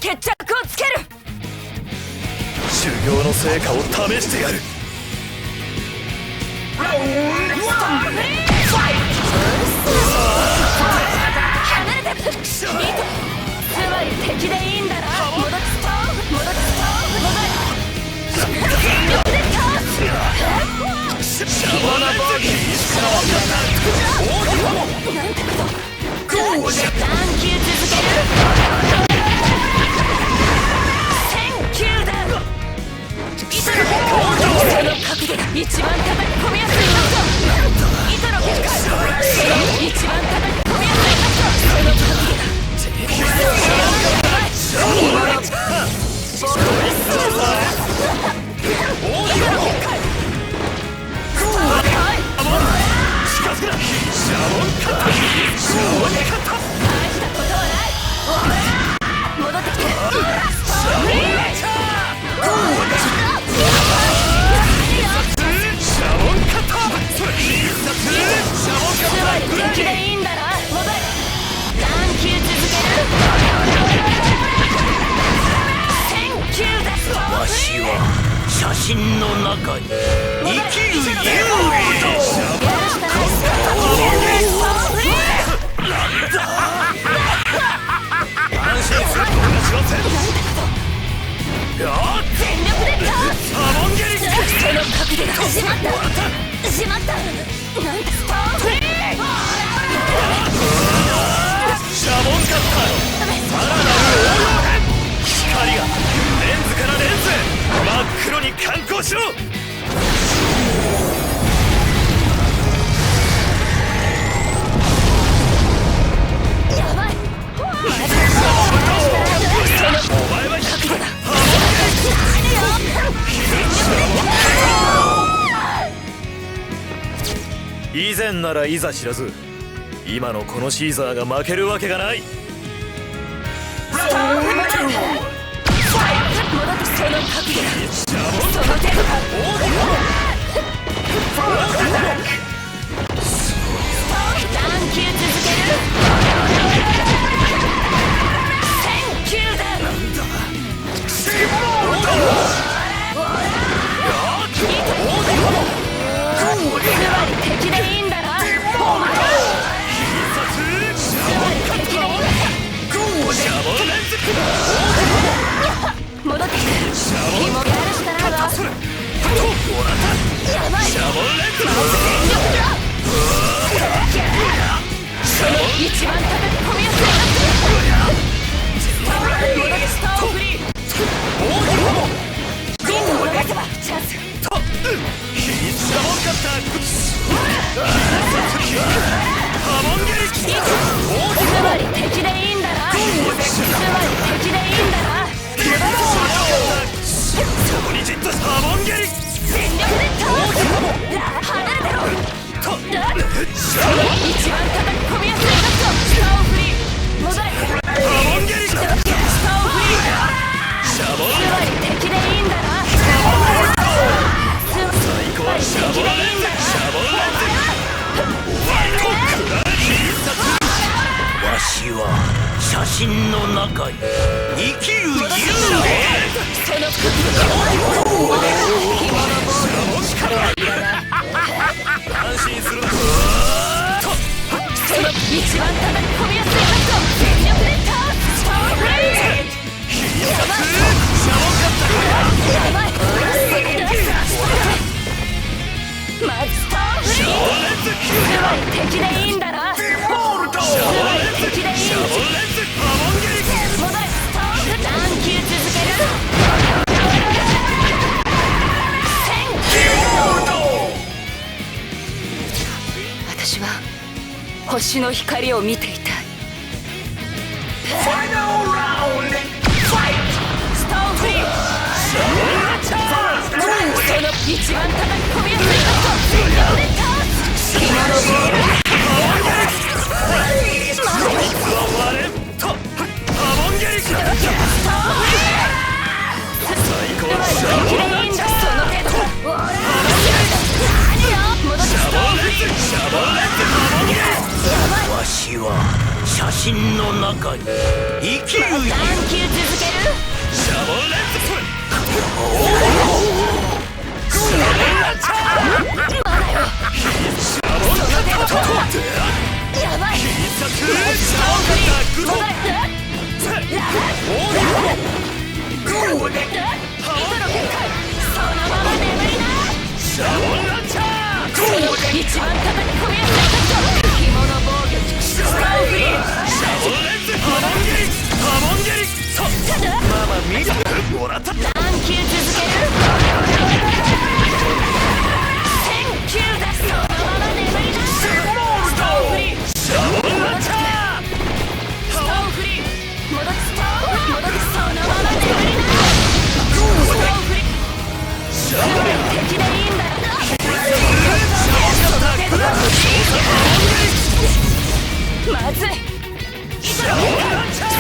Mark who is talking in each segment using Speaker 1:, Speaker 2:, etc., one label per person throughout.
Speaker 1: 決着をつける。
Speaker 2: 修行の成果を試してやる。
Speaker 1: 離れて。つまり敵でいいんだな。戻すと全力で倒す。
Speaker 2: シャバナバーギー
Speaker 1: なんてこと。何球続ける。1000球だ。糸の結果、その角度が一番叩き込みやすい角度。糸の結果、その一番叩き込みやすい角度。その角度だ。
Speaker 3: わしは写真の中に生きる幽霊。安心するとはしません。
Speaker 1: 全力で倒す。
Speaker 3: サモンゲリ。
Speaker 1: その角度がしまったなんてストーンフリー。
Speaker 3: シャボンカッターのさらなる応用編。光がレンズからレンズへ真っ黒に観光しろ。
Speaker 1: やばい。
Speaker 3: お前は100だ。以前ならいざ知らず、今のこのシーザーが負けるわけがない。
Speaker 1: その角度その手段。何球続ける。1000球だ。つまり敵でいいんだな。戻ってきて。紐があるしかないわ。やばい。全力だ。その一番叩き込みやすいな。戻ってストーンフリー。リングを出せばチャンス。つまり敵でいいんだな。
Speaker 3: そこにじっとサモンゲリ。
Speaker 1: 全力で倒す。離れてろ。一番叩き込みやすい角度。ストーンフリー。戻れ。
Speaker 3: サモンゲリ。
Speaker 1: ストーンフリー。つまり敵でいいんだな。
Speaker 3: わしは写真の中に生きる幽霊。
Speaker 1: その角度。
Speaker 3: 安心するな。
Speaker 1: その一番叩き込みやすい角度。全力で倒す。ストーンフリー。やばい。まずストーンフリー。つまり敵でいいんだな。敵でいいんだ。戻れ。何球続ける。私は星の光を見ていたい。ストーンフリー。その一番叩き込みやすい角度。全力で倒す。紐のボール。
Speaker 3: わしは写真心の中に生きる
Speaker 1: 探求続ける。
Speaker 3: シャボンレンズシャボンランチャー
Speaker 1: まだよ。
Speaker 3: シャボンカッター
Speaker 1: やばい。
Speaker 3: 必殺シャボンカッターグッド
Speaker 1: 戻れ。糸の結界。そのまま眠りな。
Speaker 3: シャボンランチャー
Speaker 1: 一番叩き込みやすいカット。紐の防御力。スターフリー。
Speaker 3: シャボンレンズハモンゲリハモンゲリそうママ見たもらった
Speaker 1: 探求続ける。選球だ。そのまま眠りな。スターフリー。
Speaker 3: シャボンランチャー
Speaker 1: ストーンフリー。戻す。そのまま眠りな。ストーンフリー。
Speaker 3: シャボン
Speaker 1: 敵でいいんだよ。まずい。
Speaker 3: シャボンランチャー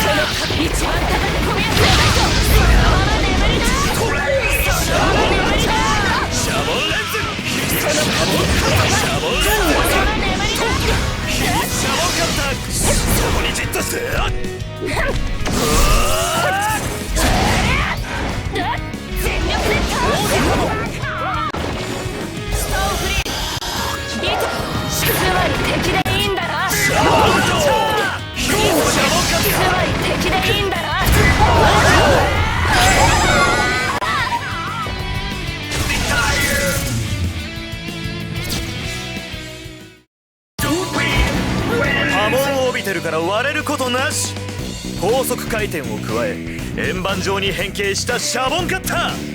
Speaker 1: 一番叩き込みやすいカット。そのまま眠りな。そのまま眠りな。
Speaker 3: シャボンレンズシャボンレンズ
Speaker 1: そのまま眠りな。
Speaker 3: シャボンカッターそこにじっとして
Speaker 1: 全力で倒す。ストーンフリー。つまり敵でいいんだな。
Speaker 3: シャボンカッター
Speaker 1: つまり敵でいいんだな。
Speaker 3: 波紋を帯びてるから割れることなし高速回転を加え円盤状に変形したシャボンカッター